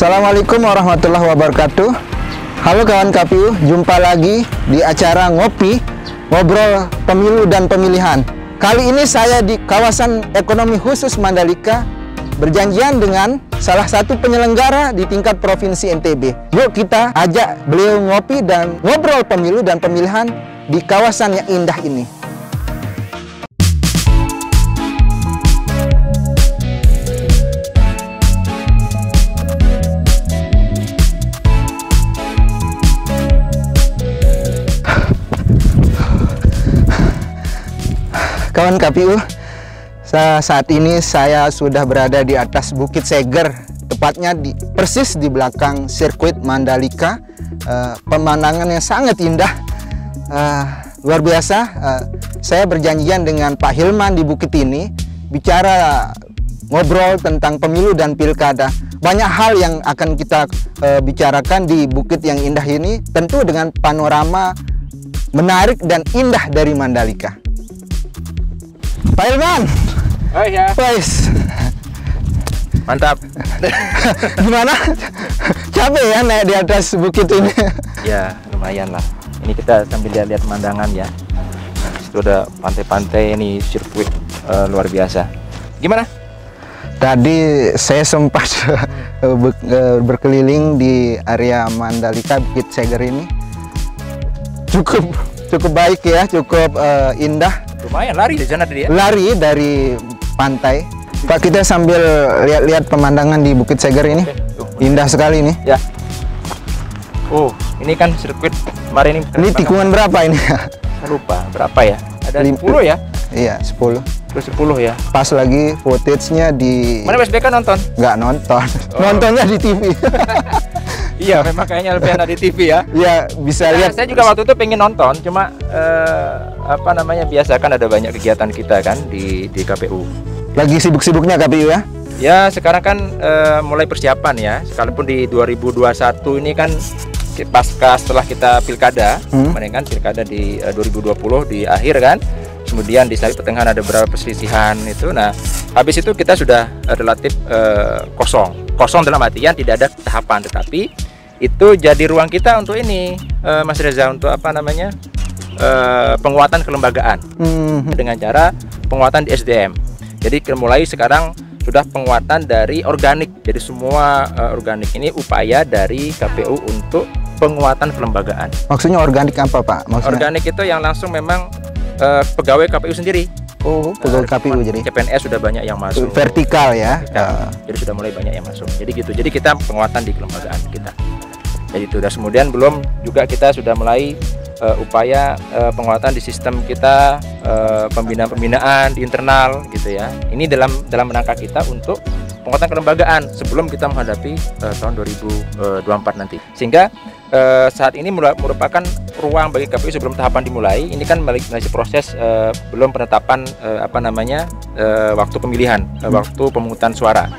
Assalamualaikum warahmatullahi wabarakatuh. Halo kawan KPU, jumpa lagi di acara Ngobrol Pemilu dan Pemilihan. Kali ini saya di kawasan ekonomi khusus Mandalika berjanjian dengan salah satu penyelenggara di tingkat Provinsi NTB. Yuk kita ajak beliau ngopi dan ngobrol pemilu dan pemilihan di kawasan yang indah ini. Kawan KPU, saat ini saya sudah berada di atas Bukit Seger, tepatnya persis di belakang sirkuit Mandalika. Pemandangannya sangat indah, luar biasa. Saya berjanjian dengan Pak Hilman di bukit ini, bicara ngobrol tentang pemilu dan pilkada. Banyak hal yang akan kita bicarakan di bukit yang indah ini, tentu dengan panorama menarik dan indah dari Mandalika. Pak Hilman, oh ya, guys, mantap. Gimana? Capek ya naik di atas bukit ini? Ya lumayan lah. Ini kita sambil lihat-lihat pemandangan ya. Itu ada pantai-pantai, ini sirkuit luar biasa. Gimana? Tadi saya sempat berkeliling di area Mandalika Bukit Seger ini. Cukup baik ya, cukup indah. Lumayan lari di sana tadi ya. Lari dari pantai. Pak, kita sambil lihat-lihat pemandangan di Bukit Seger ini. Indah sekali ini. Ya. Oh, ini kan sirkuit kemarin ini. Ini tikungan berapa ini? Saya lupa berapa ya? Ada 10 ya? Iya, 10. Terus 10 ya. Pas lagi footage-nya di... Mana Mas Beka nonton? Nggak nonton. Oh. Nontonnya di TV. Iya, memang kayaknya lebih enak di TV ya. Iya, bisa lihat. Saya juga waktu itu pengen nonton, cuma biasa kan ada banyak kegiatan kita kan di KPU. Lagi sibuk-sibuknya KPU ya? Ya, sekarang kan mulai persiapan ya. Sekalipun di 2021 ini kan pasca setelah kita pilkada, kemarin kan pilkada di 2020 di akhir kan. Kemudian di slide pertengahan ada beberapa perselisihan itu. Nah, habis itu kita sudah relatif kosong. Kosong dalam artian tidak ada tahapan, tetapi itu jadi ruang kita untuk ini, Mas Reza, untuk penguatan kelembagaan dengan cara penguatan di SDM. Jadi mulai sekarang sudah penguatan dari organik. Jadi semua organik ini upaya dari KPU untuk penguatan kelembagaan. Maksudnya organik apa, Pak? Maksudnya... Organik itu yang langsung memang pegawai KPU sendiri. Oh, pegawai KPU jadi. CPNS sudah banyak yang masuk. Vertikal ya. Jadi sudah mulai banyak yang masuk. Jadi gitu. Jadi kita penguatan di kelembagaan kita. Jadi itu. Dan kemudian belum juga kita sudah mulai upaya penguatan di sistem kita, pembinaan di internal gitu ya. Ini dalam rangka kita untuk penguatan kelembagaan sebelum kita menghadapi tahun 2024 nanti. Sehingga saat ini merupakan ruang bagi KPU sebelum tahapan dimulai. Ini kan masih proses belum penetapan waktu pemilihan, waktu pemungutan suara.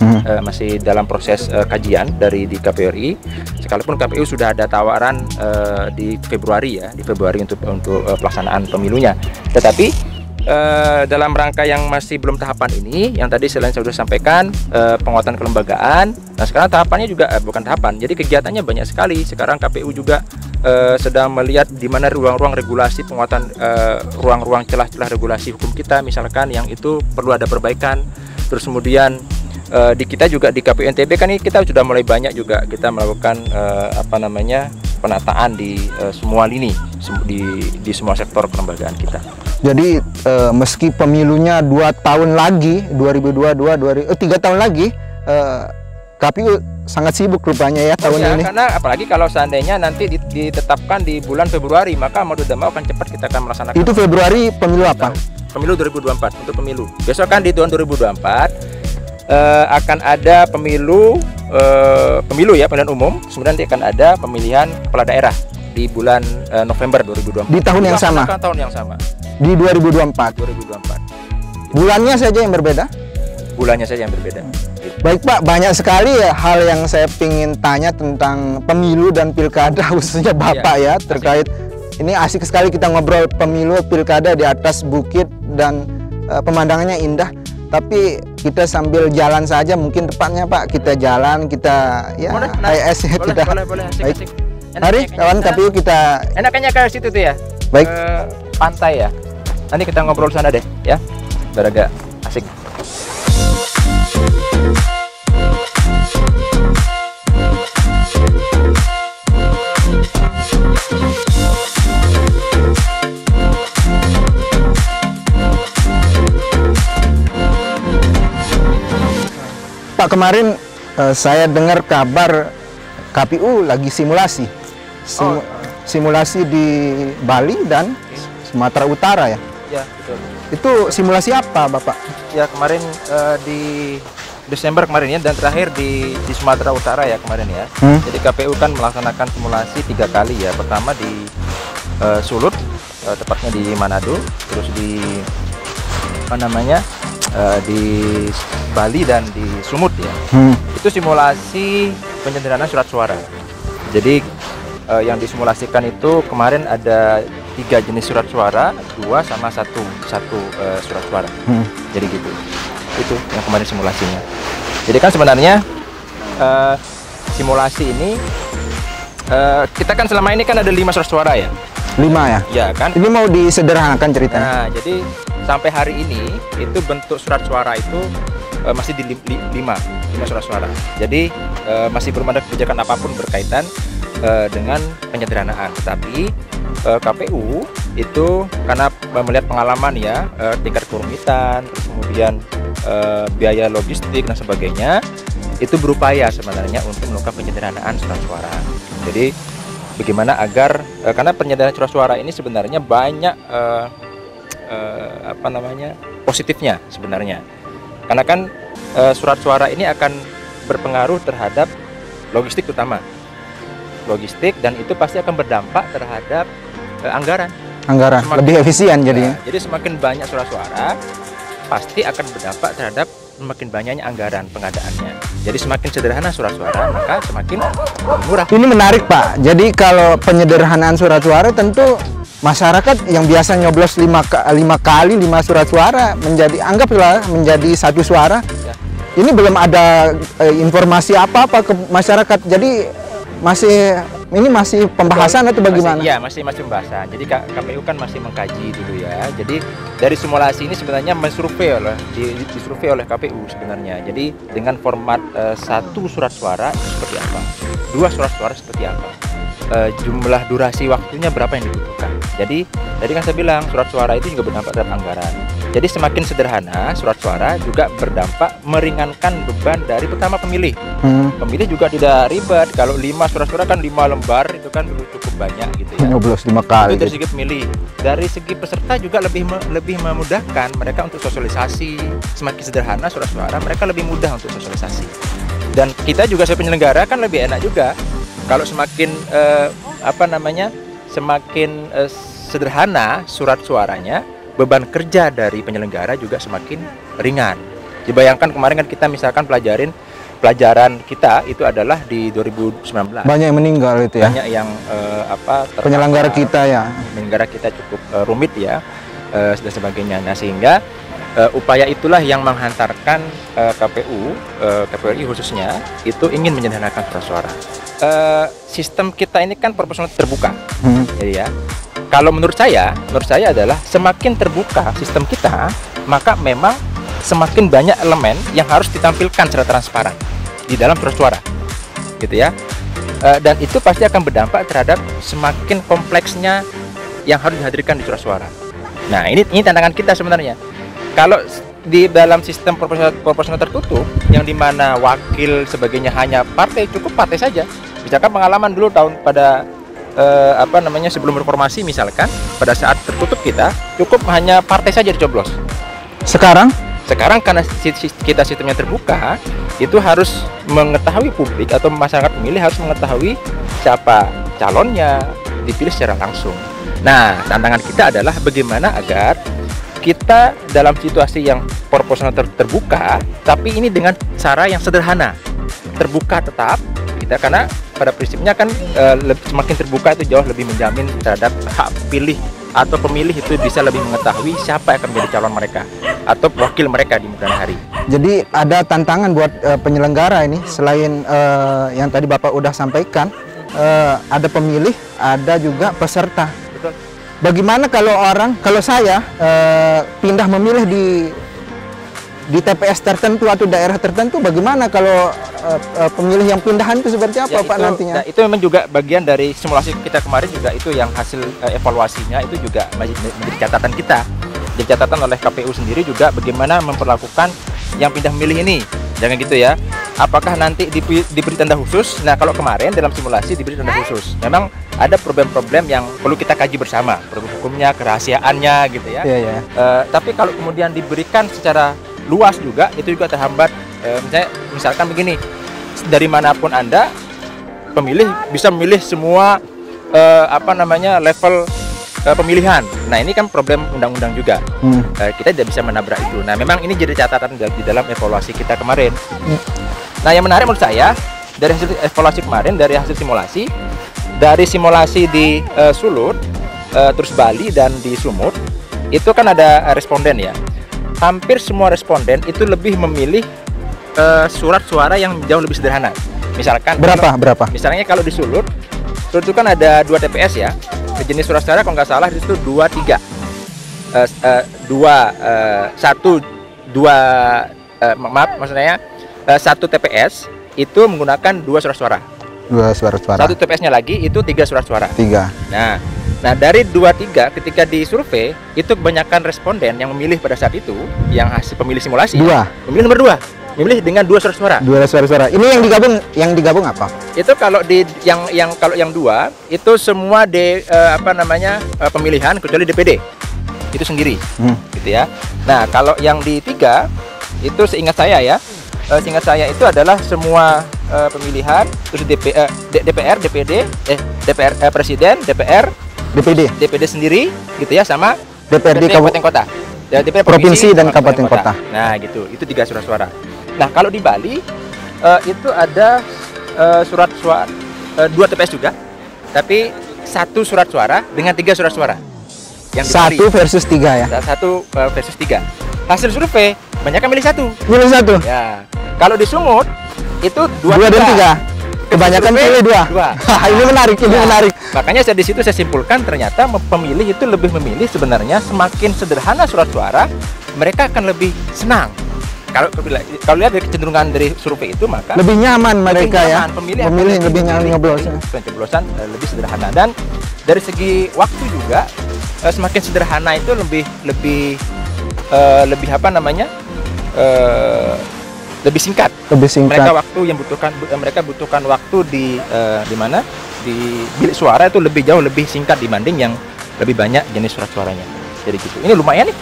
Masih dalam proses kajian di KPU RI. Sekalipun KPU sudah ada tawaran di Februari untuk pelaksanaan pemilunya. Tetapi dalam rangka yang masih belum tahapan ini, yang tadi selain saya sudah sampaikan penguatan kelembagaan. Nah, sekarang tahapannya juga bukan tahapan, jadi kegiatannya banyak sekali. Sekarang KPU juga sedang melihat di mana ruang-ruang regulasi, penguatan ruang-ruang celah-celah regulasi hukum kita, misalkan yang itu perlu ada perbaikan. Terus kemudian di kita juga di KPU NTB kan ini kita sudah mulai banyak juga kita melakukan penataan di semua lini, di semua sektor kelembagaan kita. Jadi meski pemilunya 2 tahun lagi, 2022, 3 tahun lagi, KPU sangat sibuk rupanya ya tahun ini. Karena apalagi kalau seandainya nanti ditetapkan di bulan Februari, maka mau tidak mau akan cepat kita akan melaksanakan. Itu Februari pemilu apa? Pemilu 2024 untuk pemilu. Besok kan di tahun 2024 akan ada pemilu ya, pemilihan umum. Kemudian nanti akan ada pemilihan kepala daerah di bulan November 2024. Di tahun yang sama. Tahun yang sama. Di 2024. Bulannya saja yang berbeda. Bulannya saja yang berbeda. Baik Pak, banyak sekali ya hal yang saya ingin tanya tentang pemilu dan pilkada, khususnya Bapak ya terkait ini. Asik sekali kita ngobrol pemilu pilkada di atas bukit dan pemandangannya indah. tapi kita sambil jalan saja mungkin tepatnya Pak, kita jalan, kita ya Boleh, nah, AS ya, kita boleh, asik, baik. asik. Mari kawan KPU kita Enaknya ke situ tuh ya, baik. ke pantai ya. Nanti kita ngobrol sana deh ya, biar agak asik. Pak, kemarin saya dengar kabar KPU lagi simulasi. Simulasi di Bali dan Sumatera Utara ya. Ya, betul. Itu simulasi apa, Bapak? Ya, kemarin di Desember kemarin ya, dan terakhir di Sumatera Utara ya kemarin ya. Jadi KPU kan melaksanakan simulasi 3 kali ya. Pertama di Sulut, tepatnya di Manado, terus di apa namanya? Di Bali dan di Sumut ya. Itu simulasi penyederhanaan surat suara. Jadi yang disimulasikan itu kemarin ada 3 jenis surat suara, 2 sama 1 surat suara. Jadi gitu. Itu yang kemarin simulasinya. Jadi kan sebenarnya simulasi ini kita kan selama ini kan ada 5 surat suara ya. 5 ya? Ya kan. Ini mau disederhanakan ceritanya. Nah, jadi sampai hari ini itu bentuk surat suara itu masih di 5 surat suara. Jadi masih belum ada kebijakan apapun berkaitan dengan penyederhanaan. Tapi KPU itu karena melihat pengalaman ya, tingkat kerumitan, kemudian biaya logistik dan sebagainya, itu berupaya sebenarnya untuk melakukan penyederhanaan surat suara. Jadi bagaimana agar karena penyederhanaan surat suara ini sebenarnya banyak apa namanya positifnya sebenarnya, karena kan surat suara ini akan berpengaruh terhadap logistik utama, logistik, dan itu pasti akan berdampak terhadap anggaran lebih efisien jadinya. Jadi semakin banyak surat suara pasti akan berdampak terhadap semakin banyaknya anggaran pengadaannya. Jadi semakin sederhana surat suara maka semakin murah. Ini menarik Pak. Jadi kalau penyederhanaan surat suara tentu masyarakat yang biasa nyoblos 5 kali 5 surat suara anggaplah menjadi 1 suara. Ya. Ini belum ada informasi apa-apa ke masyarakat. Jadi ini masih pembahasan atau bagaimana? Masih pembahasan. Jadi KPU kan masih mengkaji dulu ya. Jadi dari simulasi ini sebenarnya disurvei oleh KPU sebenarnya. Jadi dengan format 1 surat suara seperti apa, 2 surat suara seperti apa, jumlah durasi waktunya berapa yang dibutuhkan. Jadi tadi kan saya bilang surat suara itu juga berdampak terhadap anggaran. Jadi semakin sederhana surat suara juga berdampak meringankan beban dari pertama pemilih. Pemilih juga tidak ribet. Kalau 5 surat suara kan 5 lembar itu kan cukup banyak gitu ya. Nyoblos 5 kali. Itu dari segi pemilih. Dari segi peserta juga lebih memudahkan mereka untuk sosialisasi. Semakin sederhana surat suara, mereka lebih mudah untuk sosialisasi. Dan kita juga sebagai penyelenggara kan lebih enak juga kalau semakin semakin sederhana surat suaranya, beban kerja dari penyelenggara juga semakin ringan. Dibayangkan kemarin kan kita misalkan pelajaran kita itu adalah di 2019. Banyak yang meninggal itu ya. Banyak yang penyelenggara kita ya. Penyelenggara kita cukup rumit ya, dan sebagainya. Nah, sehingga upaya itulah yang menghantarkan KPU RI khususnya itu ingin menyederhanakan surat suara. Sistem kita ini kan proporsional terbuka. Jadi ya, kalau menurut saya adalah semakin terbuka sistem kita, maka memang semakin banyak elemen yang harus ditampilkan secara transparan di dalam surat suara, gitu ya. Dan itu pasti akan berdampak terhadap semakin kompleksnya yang harus dihadirkan di surat suara. Nah, ini tantangan kita sebenarnya. Kalau di dalam sistem proporsional tertutup, yang dimana wakil sebagainya hanya partai, cukup partai saja. Misalkan pengalaman dulu sebelum reformasi misalkan, pada saat tertutup kita cukup hanya partai saja dicoblos. Sekarang karena kita sistemnya terbuka, itu harus mengetahui publik atau masyarakat pemilih harus mengetahui siapa calonnya, dipilih secara langsung. Nah, tantangan kita adalah bagaimana agar kita dalam situasi yang proporsional terbuka, tapi ini dengan cara yang sederhana, terbuka tetap kita, karena pada prinsipnya kan semakin terbuka itu jauh lebih menjamin terhadap hak pilih atau pemilih itu bisa lebih mengetahui siapa yang akan menjadi calon mereka atau wakil mereka di kemudian hari. Jadi ada tantangan buat penyelenggara ini, selain yang tadi Bapak udah sampaikan, ada pemilih, ada juga peserta. Betul. Bagaimana kalau saya pindah memilih di TPS tertentu atau daerah tertentu, bagaimana kalau pemilih yang pindahan itu seperti apa, Ya, Pak, nantinya? Itu memang juga bagian dari simulasi kita kemarin, juga itu yang hasil evaluasinya itu juga menjadi catatan kita. Jadi catatan oleh KPU sendiri juga bagaimana memperlakukan yang pindah memilih ini. Jangan gitu ya. Apakah nanti diberi tanda khusus? Nah, kalau kemarin dalam simulasi diberi tanda khusus. Memang ada problem-problem yang perlu kita kaji bersama, problem hukumnya, kerahasiaannya gitu ya. Iya. Tapi kalau kemudian diberikan secara luas juga, itu juga terhambat. Misalkan begini, dari manapun Anda pemilih bisa memilih semua level pemilihan. Nah, ini kan problem undang-undang juga. Kita tidak bisa menabrak itu. Nah, memang ini jadi catatan di dalam evaluasi kita kemarin. Nah, yang menarik menurut saya dari hasil evaluasi kemarin, dari hasil simulasi, dari simulasi di Sulut, terus Bali dan di Sumut, itu kan ada responden ya. Hampir semua responden itu lebih memilih surat suara yang jauh lebih sederhana. Misalkan Berapa? Misalnya kalau di Sulut itu kan ada 2 TPS ya. Jenis surat suara kalau nggak salah itu 23. Maksudnya satu TPS itu menggunakan 2 surat suara. 2 surat suara. Satu TPS-nya lagi itu 3 surat suara. 3. Nah, dari 23 ketika disurvei itu kebanyakan responden yang memilih pada saat itu, yang hasil pemilih simulasi, 2. memilih nomor 2. Memilih dengan 2 surat suara. 2 surat suara. Ini yang digabung apa? Itu kalau kalau yang 2 itu semua pemilihan kecuali DPD. Itu sendiri. Gitu ya. Nah, kalau yang di 3 itu seingat saya itu adalah semua pemilihan, terus DPR, DPD, Presiden, DPD sendiri gitu ya, sama DPRD kabupaten kota. Ya, DPR provinsi dan kabupaten kota. Nah, gitu. Itu 3 surat suara. Nah, kalau di Bali itu ada surat suara 2 TPS juga, tapi 1 surat suara dengan 3 surat suara. Yang 1 versus 3 ya. 1 versus 3. Hasil survei banyak yang milih 1. Milih 1. Ya. Kalau di Sumut itu 2 dan 3. Kebanyakan pilih 2. Ini menarik, menarik. Makanya di situ saya simpulkan ternyata pemilih itu lebih memilih sebenarnya semakin sederhana surat suara, mereka akan lebih senang. Kalau lihat dari kecenderungan dari survei itu, maka lebih nyaman mereka ya. Pemilih lebih nyaman nyoblosan. Pencoblosan lebih sederhana, dan dari segi waktu juga semakin sederhana itu lebih lebih singkat. Mereka butuhkan waktu di mana? Di bilik suara itu jauh lebih singkat dibanding yang lebih banyak jenis surat suaranya. Jadi gitu. Ini lumayan nih.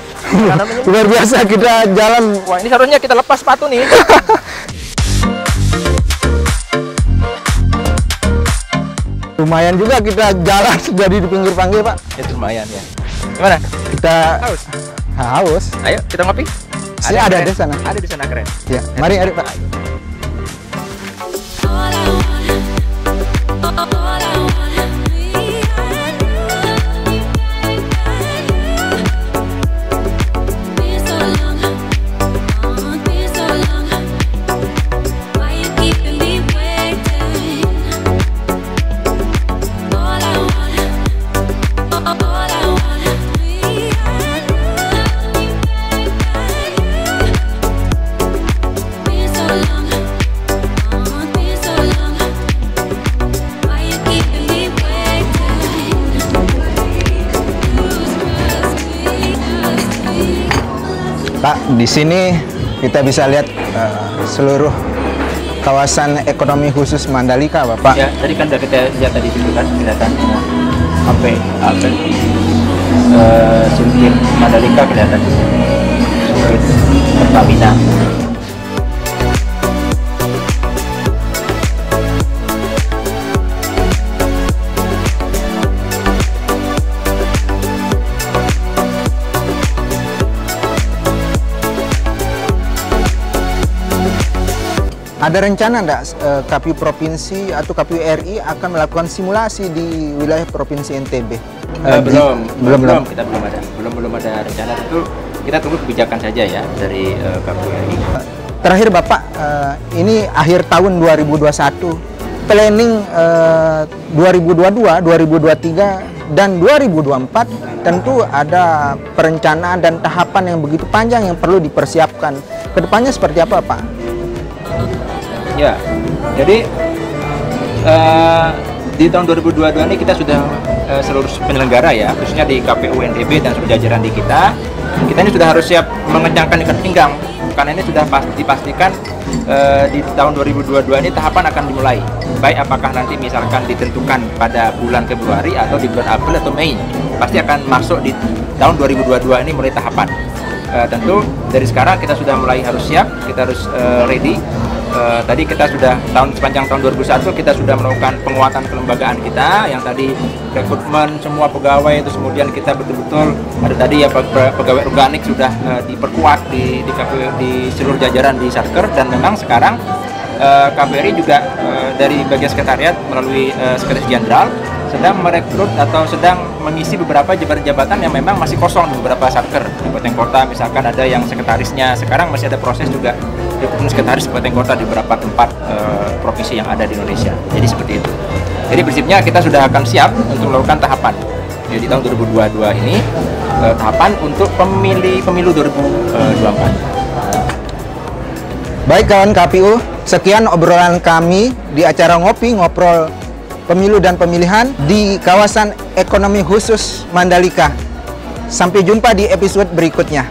Luar biasa kita jalan. Wah, ini seharusnya kita lepas sepatu nih. Lumayan juga kita jalan jadi di pinggir panggil, Pak. Itu lumayan ya. Gimana? Kita haus. Ayo kita ngopi. Ada di sana. Ada di sana, keren. Ya, mari Pak. Pak, di sini kita bisa lihat seluruh kawasan ekonomi khusus Mandalika, Bapak. Ya, tadi kan udah kita lihat tadi itu kan kelihatan sampai sirkuit Mandalika kelihatan sirkuit Pertamina. Ada rencana enggak KPU Provinsi atau KPU RI akan melakukan simulasi di wilayah Provinsi NTB? Belum, kita belum ada rencana. Itu kita tunggu kebijakan saja ya dari KPU RI. Terakhir Bapak, ini akhir tahun 2021, planning 2022, 2023 dan 2024 tentu ada perencanaan dan tahapan yang begitu panjang yang perlu dipersiapkan. Kedepannya seperti apa Pak? Ya, jadi di tahun 2022 ini kita sudah seluruh penyelenggara ya, khususnya di KPU NTB dan seluruh jajaran di kita ini sudah harus siap mengencangkan ikat pinggang, karena ini sudah dipastikan di tahun 2022 ini tahapan akan dimulai. Baik apakah nanti misalkan ditentukan pada bulan Februari atau di bulan April atau Mei, pasti akan masuk di tahun 2022 ini mulai tahapan. Tentu dari sekarang kita sudah mulai harus siap, kita harus ready. Tadi kita sudah sepanjang tahun 2001 kita sudah melakukan penguatan kelembagaan kita, yang tadi rekrutmen semua pegawai, itu kemudian kita betul-betul ada tadi ya pegawai organik sudah diperkuat di seluruh jajaran di Satker, dan memang sekarang KPRI juga dari bagian sekretariat melalui sekretaris jenderal sedang merekrut atau sedang mengisi beberapa jabatan-jabatan yang memang masih kosong di beberapa Satker. Di Kabupaten Kota misalkan ada yang sekretarisnya, sekarang masih ada proses juga rekrutmen sekretaris Kabupaten Kota di beberapa tempat provinsi yang ada di Indonesia. Jadi seperti itu. Jadi prinsipnya kita sudah akan siap untuk melakukan tahapan. Jadi tahun 2022 ini tahapan untuk pemilu 2024. Baik kawan KPU, sekian obrolan kami di acara ngoprol pemilu dan pemilihan di kawasan ekonomi khusus Mandalika. Sampai jumpa di episode berikutnya.